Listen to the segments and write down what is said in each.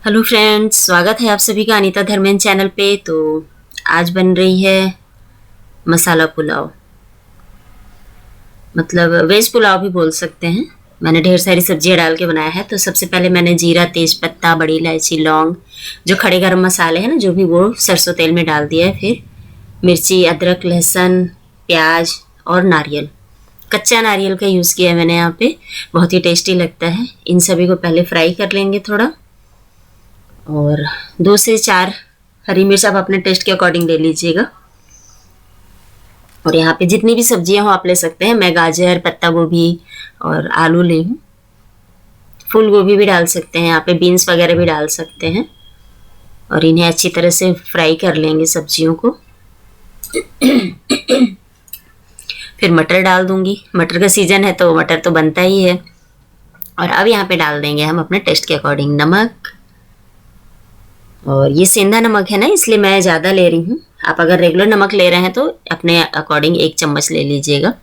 Hello friends, स्वागत है आप सभी का अनीता धर्मेंद्र चैनल पे। तो आज बन रही है मसाला पुलाव, मतलब वेज पुलाव भी बोल सकते हैं। मैंने ढेर सारी सब्जियां डाल के बनाया है। तो सबसे पहले मैंने जीरा, तेज पत्ता, बड़ी इलायची, लौंग, जो खड़े गरम मसाले हैं ना, जो भी वो सरसों तेल में डाल दिया है। फिर मिर्ची, अदरक, लहसुन, प्याज और नारियल, कच्चा नारियल का यूज़ किया है मैंने यहाँ पे। बहुत ही टेस्टी लगता है। इन सभी को पहले फ्राई कर लेंगे थोड़ा, और 2 से 4 हरी मिर्च आप अपने टेस्ट के अकॉर्डिंग ले लीजिएगा। और यहाँ पे जितनी भी सब्जियां हो आप ले सकते हैं। मैं गाजर, पत्ता गोभी और आलू ली हूँ। फूल गोभी भी डाल सकते हैं, यहाँ पे बीन्स वगैरह भी डाल सकते हैं। और इन्हें अच्छी तरह से फ्राई कर लेंगे सब्जियों को। फिर मटर डाल दूंगी। मटर का सीजन है तो मटर तो बनता ही है। और अब यहाँ पे डाल देंगे हम अपने टेस्ट के अकॉर्डिंग नमक। और ये सेंधा नमक है ना, इसलिए मैं ज़्यादा ले रही हूँ। आप अगर रेगुलर नमक ले रहे हैं तो अपने अकॉर्डिंग 1 चम्मच ले लीजिएगा।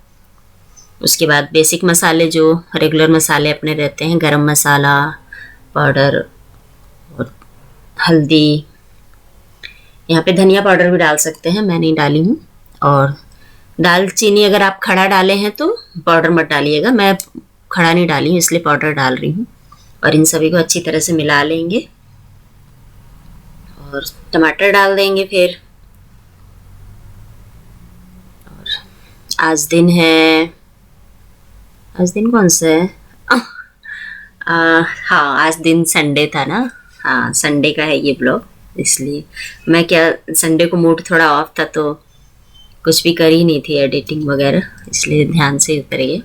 उसके बाद बेसिक मसाले, जो रेगुलर मसाले अपने रहते हैं, गरम मसाला पाउडर और हल्दी। यहाँ पे धनिया पाउडर भी डाल सकते हैं, मैं नहीं डाली हूँ। और दालचीनी अगर आप खड़ा डाले हैं तो पाउडर मत डालिएगा। मैं खड़ा नहीं डाली हूँ इसलिए पाउडर डाल रही हूँ। और इन सभी को अच्छी तरह से मिला लेंगे। और टमाटर डाल देंगे फिर। और आज दिन कौन सा है? हाँ, आज दिन संडे था ना। हाँ, संडे का है ये ब्लॉग, इसलिए मैं क्या संडे को मूड थोड़ा ऑफ था तो कुछ भी कर ही नहीं थी एडिटिंग वगैरह, इसलिए ध्यान से उतर गया।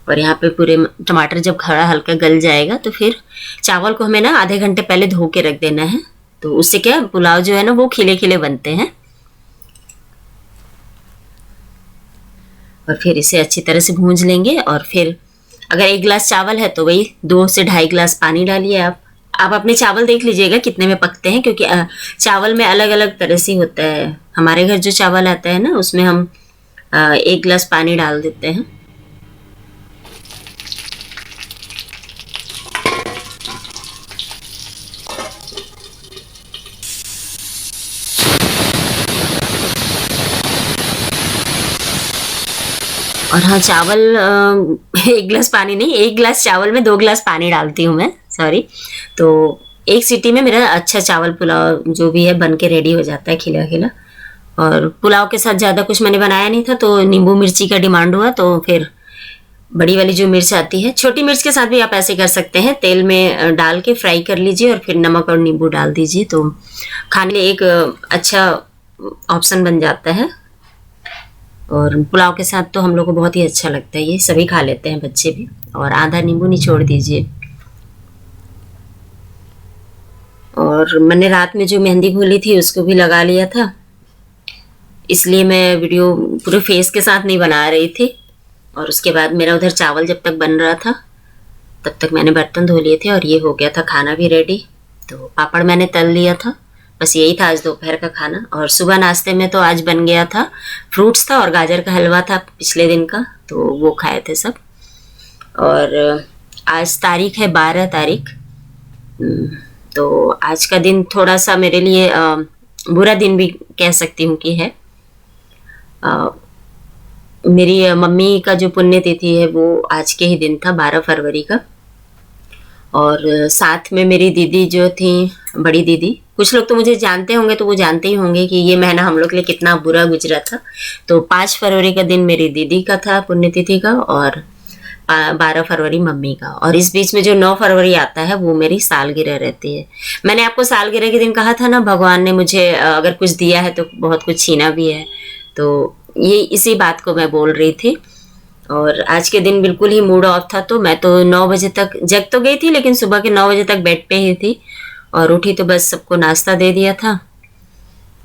और यहाँ पे पूरे टमाटर जब खड़ा हल्का गल जाएगा तो फिर चावल को हमें ना आधे घंटे पहले धो के रख देना है। तो उससे क्या पुलाव जो है ना वो खिले खिले बनते हैं। और फिर इसे अच्छी तरह से भूंज लेंगे। और फिर अगर 1 गिलास चावल है तो वही 2 से ढाई गिलास पानी डालिए। आप अपने चावल देख लीजिएगा कितने में पकते हैं, क्योंकि चावल में अलग अलग तरह से होता है। हमारे घर जो चावल आता है ना उसमें हम 1 गिलास पानी डाल देते हैं। और हाँ, चावल 1 गिलास पानी नहीं, 1 गिलास चावल में 2 गिलास पानी डालती हूँ मैं, सॉरी। तो 1 सीटी में मेरा अच्छा चावल पुलाव जो भी है बन के रेडी हो जाता है, खिला खिला। और पुलाव के साथ ज़्यादा कुछ मैंने बनाया नहीं था तो नींबू मिर्ची का डिमांड हुआ, तो फिर बड़ी वाली जो मिर्च आती है, छोटी मिर्च के साथ भी आप ऐसे कर सकते हैं। तेल में डाल के फ्राई कर लीजिए और फिर नमक और नींबू डाल दीजिए, तो खाने लिए एक अच्छा ऑप्शन बन जाता है। और पुलाव के साथ तो हम लोग को बहुत ही अच्छा लगता है, ये सभी खा लेते हैं, बच्चे भी। और आधा नींबू निचोड़ दीजिए। और मैंने रात में जो मेहंदी घोली थी उसको भी लगा लिया था, इसलिए मैं वीडियो पूरे फेस के साथ नहीं बना रही थी। और उसके बाद मेरा उधर चावल जब तक बन रहा था तब तक मैंने बर्तन धो लिए थे और ये हो गया था खाना भी रेडी। तो पापड़ मैंने तल लिया था, बस यही था आज दोपहर का खाना। और सुबह नाश्ते में तो आज बन गया था, फ्रूट्स था और गाजर का हलवा था पिछले दिन का, तो वो खाए थे सब। और आज तारीख है 12 तारीख। तो आज का दिन थोड़ा सा मेरे लिए बुरा दिन भी कह सकती हूँ कि है। मेरी मम्मी का जो पुण्यतिथि है वो आज के ही दिन था, 12 फरवरी का। और साथ में मेरी दीदी जो थी, बड़ी दीदी, कुछ लोग तो मुझे जानते होंगे तो वो जानते ही होंगे कि ये महीना हम लोग के लिए कितना बुरा गुजरा था। तो 5 फरवरी का दिन मेरी दीदी का था, पुण्यतिथि का, और 12 फरवरी मम्मी का। और इस बीच में जो 9 फरवरी आता है वो मेरी सालगिरह रहती है। मैंने आपको सालगिरह के दिन कहा था ना, भगवान ने मुझे अगर कुछ दिया है तो बहुत कुछ छीना भी है। तो ये इसी बात को मैं बोल रही थी। और आज के दिन बिल्कुल ही मूड ऑफ था, तो मैं तो 9 बजे तक जग तो गई थी, लेकिन सुबह के 9 बजे तक बेड पे ही थी। और उठी तो बस सबको नाश्ता दे दिया था।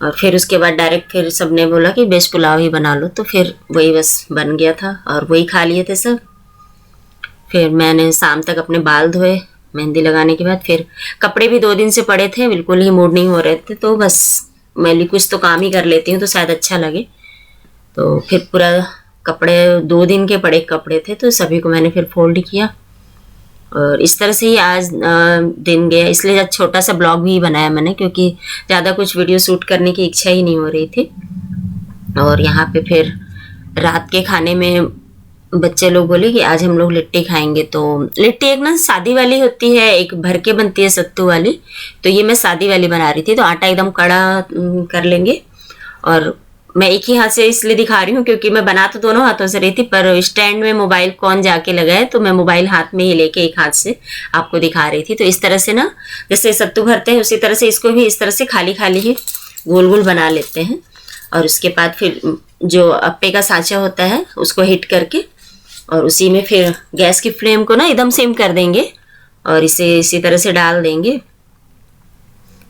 और फिर उसके बाद डायरेक्ट फिर सबने बोला कि वेज पुलाव ही बना लो, तो फिर वही बस बन गया था और वही खा लिए थे सब। फिर मैंने शाम तक अपने बाल धोए मेहंदी लगाने के बाद। फिर कपड़े भी 2 दिन से पड़े थे, बिल्कुल ही मूड नहीं हो रहे थे, तो बस मैं भी कुछ तो काम ही कर लेती हूँ तो शायद अच्छा लगे। तो फिर पूरा कपड़े 2 दिन के पड़े कपड़े थे तो सभी को मैंने फिर फोल्ड किया। और इस तरह से ही आज दिन गया, इसलिए आज छोटा सा ब्लॉग भी बनाया मैंने, क्योंकि ज़्यादा कुछ वीडियो शूट करने की इच्छा ही नहीं हो रही थी। और यहाँ पे फिर रात के खाने में बच्चे लोग बोले कि आज हम लोग लिट्टी खाएंगे। तो लिट्टी एक ना सादी वाली होती है, एक भर के बनती है सत्तू वाली, तो ये मैं सादी वाली बना रही थी। तो आटा एकदम कड़ा कर लेंगे, और मैं एक ही हाथ से इसलिए दिखा रही हूँ क्योंकि मैं बना तो दोनों हाथों से रही थी, पर स्टैंड में मोबाइल कौन जाके लगाए, तो मैं मोबाइल हाथ में ही लेके एक हाथ से आपको दिखा रही थी। तो इस तरह से ना, जैसे सत्तू भरते हैं उसी तरह से इसको भी इस तरह से खाली खाली ही गोल गोल बना लेते हैं। और उसके बाद फिर जो अप्पे का सांचा होता है उसको हीट करके, और उसी में फिर गैस की फ्लेम को ना एकदम सेम कर देंगे, और इसे इसी तरह से डाल देंगे,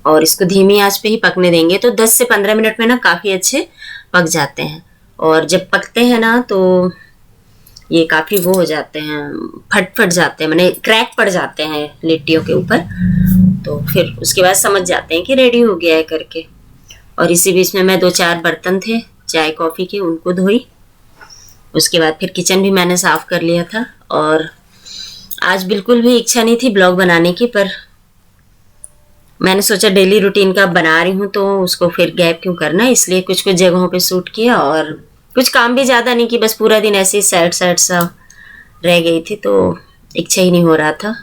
और इसको धीमी आंच पे ही पकने देंगे। तो 10 से 15 मिनट में ना काफ़ी अच्छे पक जाते हैं। और जब पकते हैं ना तो ये काफ़ी वो हो जाते हैं, फट जाते हैं, माने क्रैक पड़ जाते हैं लिट्टियों के ऊपर। तो फिर उसके बाद समझ जाते हैं कि रेडी हो गया है करके। और इसी बीच में मैं 2-4 बर्तन थे चाय कॉफ़ी के, उनको धोई। उसके बाद फिर किचन भी मैंने साफ़ कर लिया था। और आज बिल्कुल भी इच्छा नहीं थी ब्लॉग बनाने की, पर मैंने सोचा डेली रूटीन का बना रही हूँ तो उसको फिर गैप क्यों करना, इसलिए कुछ कुछ जगहों पे शूट किया। और कुछ काम भी ज़्यादा नहीं की, बस पूरा दिन ऐसे ही सैड सैड सा रह गई थी, तो इच्छा ही नहीं हो रहा था।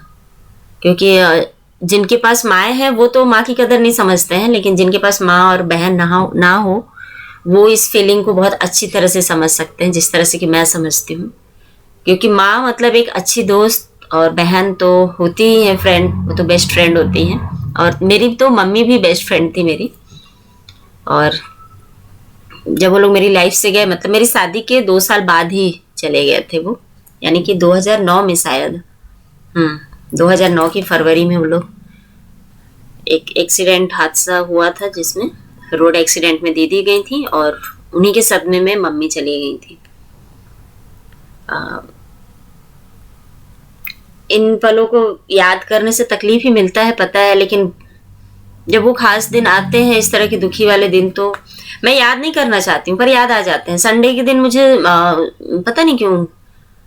क्योंकि जिनके पास माएँ हैं वो तो माँ की कदर नहीं समझते हैं, लेकिन जिनके पास माँ और बहन ना हो वो इस फीलिंग को बहुत अच्छी तरह से समझ सकते हैं, जिस तरह से कि मैं समझती हूँ। क्योंकि माँ मतलब एक अच्छी दोस्त, और बहन तो होती ही है फ्रेंड, वो तो बेस्ट फ्रेंड होती हैं। और मेरी तो मम्मी भी बेस्ट फ्रेंड थी मेरी। और जब वो लोग मेरी लाइफ से गए, मतलब मेरी शादी के 2 साल बाद ही चले गए थे वो, यानी कि 2009 में शायद, 2009 की फरवरी में वो लोग, एक एक्सीडेंट हादसा हुआ था जिसमें रोड एक्सीडेंट में दीदी गई थी, और उन्हीं के सदमे में मम्मी चली गई थी। इन पलों को याद करने से तकलीफ ही मिलता है, पता है, लेकिन जब वो खास दिन आते हैं, इस तरह के दुखी वाले दिन, तो मैं याद नहीं करना चाहती हूँ पर याद आ जाते हैं। संडे के दिन मुझे पता नहीं क्यों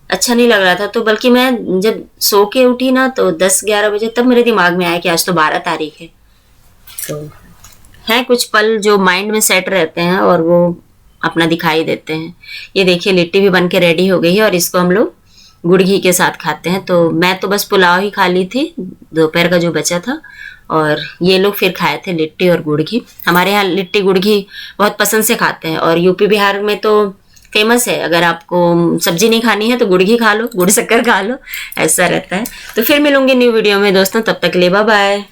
अच्छा नहीं लग रहा था, तो बल्कि मैं जब सो के उठी ना तो 10-11 बजे, तब मेरे दिमाग में आया कि आज तो 12 तारीख है। तो हैं कुछ पल जो माइंड में सेट रहते हैं और वो अपना दिखाई देते हैं। ये देखिए लिट्टी भी बन के रेडी हो गई है, और इसको हम लोग गुड़ घी के साथ खाते हैं। तो मैं तो बस पुलाव ही खा ली थी, दोपहर का जो बचा था, और ये लोग फिर खाए थे लिट्टी और गुड़ घी। हमारे यहाँ लिट्टी गुड़ घी बहुत पसंद से खाते हैं, और यूपी बिहार में तो फेमस है। अगर आपको सब्जी नहीं खानी है तो गुड़ घी खा लो, गुड़ शक्कर खा लो, ऐसा रहता है। तो फिर मिलूंगी न्यू वीडियो में दोस्तों, तब तक के लिए बाय बाय।